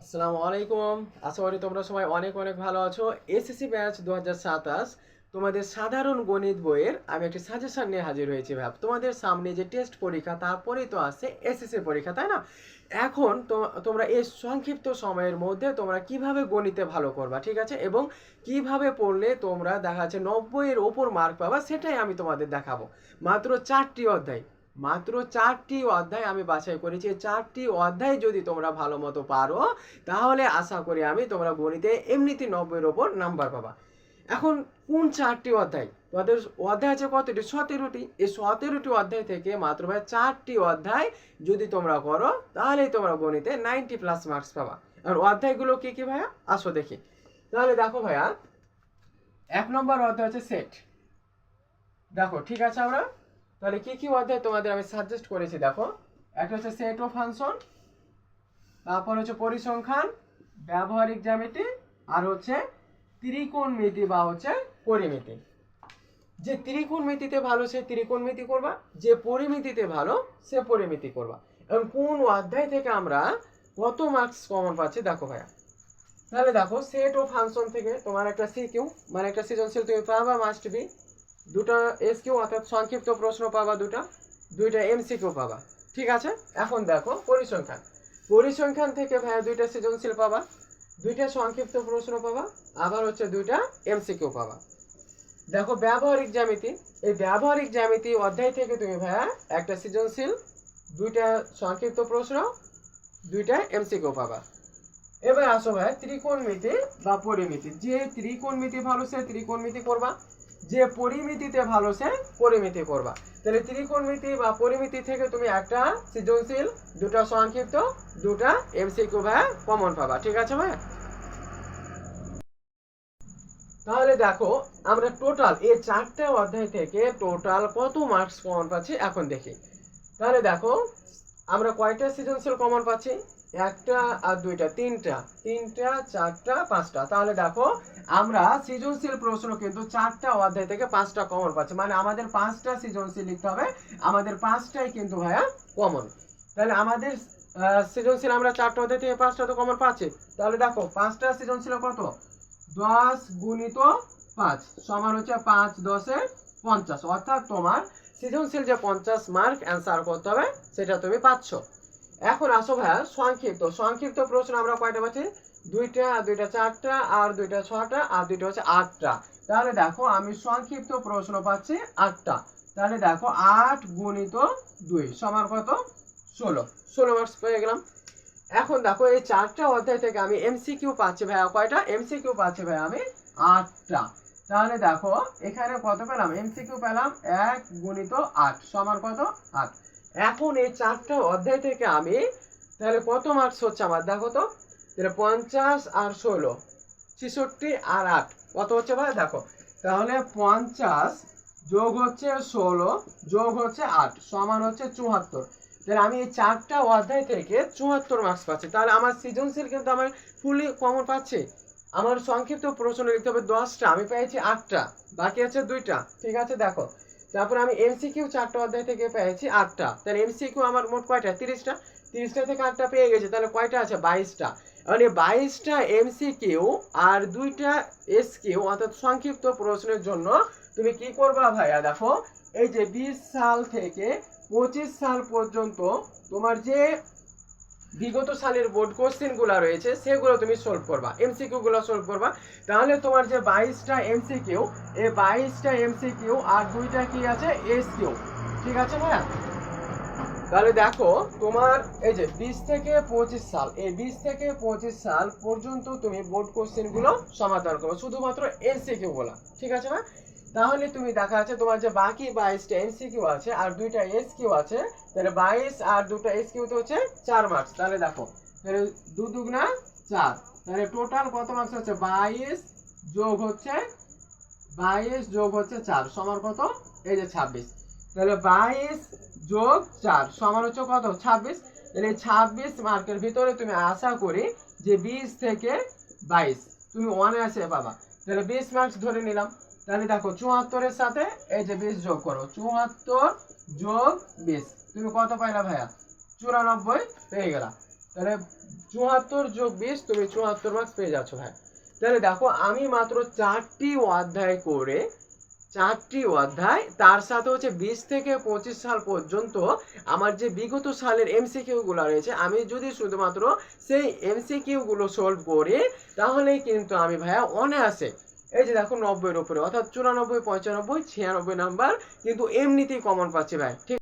আসসালামু আলাইকুম। আশা করি তোমরা সবাই অনেক অনেক ভালো আছো। এসএসসি ব্যাচ 2027 তোমাদের সাধারণ গণিত বইয়ের আমি একটি সাজেশন নিয়ে হাজির হয়েছি ভাব। তোমাদের সামনে যে টেস্ট পরীক্ষা তারপরেই তো আছে এসএসসি পরীক্ষা, তাই না? এখন তো তোমরা এই সংক্ষিপ্ত সময়ের মধ্যে তোমরা কিভাবে গণিতে ভালো করবা, ঠিক আছে, এবং কিভাবে পড়লে তোমরা দেখা যাচ্ছে 90-এর ওপর মার্ক পাবা সেটাই আমি তোমাদের দেখাবো। মাত্র চারটি অধ্যায় আমি বাছাই করেছি। চারটি অধ্যায় যদি তোমরা ভালো মতো পারো তাহলে আশা করি আমি তোমরা গণিতে এমনিতে 90-এর ওপর নাম্বার পাবা। এখন কোন চারটি অধ্যায়? তোমাদের অধ্যায় আছে কতটি? 17টি। এই 17টি অধ্যায় থেকে মাত্র ভাই চারটি অধ্যায় যদি তোমরা করো তাহলেই তোমরা গণিতে 90+ মার্কস পাবা। আর অধ্যায়গুলো কি কি ভাইয়া, আসো দেখি। তাহলে দেখো ভাইয়া, 1 নম্বর অধ্যায় হচ্ছে সেট। দেখো ঠিক আছে, আমরা তাহলে কি কি অধ্যায় তোমাদের আমি সাজেস্ট করেছি দেখো। একটা হচ্ছে সেট ও ফাংশন, তারপর হচ্ছে পরিসংখ্যান, ব্যবহারিক জ্যামিতি, আর হচ্ছে ত্রিকোণমিতি বা হচ্ছে পরিমিতি। যে ত্রিকোণমিতিতে ভালো সে ত্রিকোণমিতি করবা, যে পরিমিতিতে ভালো সে পরিমিতি করবা। এবং কোন অধ্যায় থেকে আমরা কত মার্কস কমন পাচ্ছি দেখো ভাইয়া। তাহলে দেখো সেট ও ফাংশন থেকে তোমার একটা সিকিউ মানে একটা সৃজনশীল তুমি পাবা, মাস্ট বি। দুটো এসকিউ অর্থাৎ সংক্ষিপ্ত প্রশ্ন পাবা, দুইটা এমসিকিউ পাবা, ঠিক আছে। এখন দেখো পরিসংখ্যান। পরিসংখ্যান থেকে ভাইয়া দুইটা সৃজনশীল পাবা, দুইটা সংক্ষিপ্ত প্রশ্ন পাবা, আবার হচ্ছে দুইটা এমসিকিউ পাবা। দেখো ব্যবহারিক জ্যামিতি, এই ব্যবহারিক জ্যামিতি অধ্যায় থেকে তুমি ভাইয়া একটা সৃজনশীল, দুইটা সংক্ষিপ্ত প্রশ্ন, দুইটা এমসিকিউ পাবা। এবার আসো ভাই ত্রিকোণমিতি বা পরিমিতি। যে ত্রিকোণমিতি ভালো সে ত্রিকোণমিতি করবা, যে পরিমিতিতে ভালো সে পরিমিতি করবা। তাহলে ত্রিকোণমিতি বা পরিমিতি থেকে তুমি একটা সৃজনশীল, দুটা সংক্ষিপ্ত, দুটা এমসিকিউ ভাই কমন পাবা, ঠিক আছে ভাই। তাহলে দেখো আমরা টোটাল এই চারটা অধ্যায় থেকে টোটাল কত মার্কস কমন পাচ্ছি এখন দেখি। তাহলে দেখো আমরা কয়টা সৃজনশীল কমন পাচ্ছি? একটা আর দুইটা, তিনটা চারটা পাঁচটা। তাহলে দেখো আমরা সৃজনশীল প্রশ্ন কিন্তু চারটা অধ্যায় থেকে পাঁচটা কমন পাচ্ছি, মানে আমাদের পাঁচটা সৃজনশীল লিখতে হবে, আমাদের পাঁচটাই কিন্তু ভাইয়া কমন। তাহলে আমাদের সৃজনশীল আমরা চারটা অধ্যায় থেকে পাঁচটা তো কমন পাচ্ছি। তাহলে দেখো পাঁচটা সৃজনশীল কত? 10 গুণিত 5 সমান হচ্ছে 5 10 50, অর্থাৎ তোমার সৃজনশীল যে 50 মার্ক অ্যান্সার করতে হবে সেটা তুমি পাচ্ছ। এখন আসো ভাইয়া সংক্ষিপ্ত প্রশ্ন আমরা কয়টা পাচ্ছি? দুইটা চারটা, আর দুইটা ছটা, আর দুইটা হচ্ছে আটটা। তাহলে দেখো আমি সংক্ষিপ্ত প্রশ্ন পাচ্ছি আটটা। তাহলে দেখো 8 গুণিত 2 সমান কত? 16 মার্কস পেয়ে গেলাম। এখন দেখো এই চারটা অধ্যায় থেকে আমি এমসিকিউ পাচ্ছি ভাইয়া কয়টা? এমসিকিউ পাচ্ছি ভাইয়া আমি আটটা। তাহলে দেখো এখানে কত পেলাম? এমসিকিউ পেলাম 1 গুণিত 8 সমান কত? 8। এখন এই চারটা অধ্যায় থেকে আমি তাহলে কত মার্কস হচ্ছে আমার দেখো তো। তাহলে 50 আর 16 66 আর 8 কত হচ্ছে ভাই দেখো। তাহলে 50 যোগ হচ্ছে 16 যোগ হচ্ছে 8 সমান হচ্ছে 74। তাহলে আমি এই চারটা অধ্যায় থেকে 74 মার্কস পাচ্ছি। তাহলে আমার সৃজনশীল কিন্তু আমি ফুলি কমন পাচ্ছি। আমার সংক্ষিপ্ত প্রশ্ন লিখতে হবে 10টা, আমি পেয়েছি 8টা, বাকি আছে 2টা, ঠিক আছে। দেখো তারপর আমি এমসিকিউ চারটা অধ্যায় থেকে পেয়েছি 8টা। তাহলে এমসিকিউ আমার মোট কয়টা? 30টা। 30টা থেকে 8টা পেয়ে গেছে, তাহলে কয়টা আছে? 22টা। মানে 22টা এমসিকিউ আর 2টা এসকিউ অর্থাৎ সংক্ষিপ্ত প্রশ্নের জন্য তুমি কি করবা ভাইয়া দেখো, এই যে 20 সাল থেকে 25 সাল পর্যন্ত তোমার যে বিগত সালের বোর্ড কোশ্চেন গুলো রয়েছে সেগুলো তুমি সলভ করবা, এমসিকিউ গুলো সলভ করবা। তাহলে তোমার যে 22টা এমসিকিউ, এই 22টা এমসিকিউ আর 2টা কি আছে? এসকিউ, ঠিক আছে ভাইয়া। তাহলে দেখো তোমার এই যে 20 থেকে 25 সাল, এই 20 থেকে 25 সাল পর্যন্ত তুমি বোর্ড কোশ্চেন গুলো সমাধান করবে, শুধুমাত্র এমসিকিউ গুলো, ঠিক আছে না? তাহলে তুমি দেখা যাচ্ছে তোমার যে বাকি 22টা এমসিকিউ আছে আর 2টা এসকিউ আছে, তাহলে 22 আর 2টা এসকিউ তো হচ্ছে 4 মার্কস। তাহলে দেখো তাহলে 2 দুগুণা 4, তাহলে টোটাল কত মার্কস হচ্ছে? 22 যোগ হচ্ছে 4 সমান কত? এই যে 26। তাহলে 22 যোগ 4 সমান হচ্ছে কত? 26। তাহলে 26 মার্কের ভিতরে তুমি আশা করি যে 20 থেকে 22 তুমি অনায়াসে পাবা। তাহলে 20 মার্কস ধরে নিলাম। তাহলে দেখো 74 এর সাথে এই যে 20 যোগ করো, 74 যোগ 20 তুমি কত পাইলা ভাইয়া? 94 পেয়ে গেলা। তাহলে 74 যোগ 20 তুমি 74 মার্কস পেয়ে যাচ্ছ ভাই। তাহলে দেখো আমি মাত্র 4টি অধ্যায় করে, 4টি অধ্যায়, তার সাথে হচ্ছে 20 থেকে 25 সাল পর্যন্ত আমার যে বিগত সালের এমসিকিউ গুলো রয়েছে, আমি যদি শুধুমাত্র সেই এমসিকিউ গুলো সলভ করি তাহলেই কিন্তু আমি ভাইয়া অনায়াসে, এই যে দেখো 90 এর উপরে, অর্থাৎ 94, 95, 96 নাম্বার কিন্তু এমনিতেই কমন পাচ্ছি ভাই। ঠিক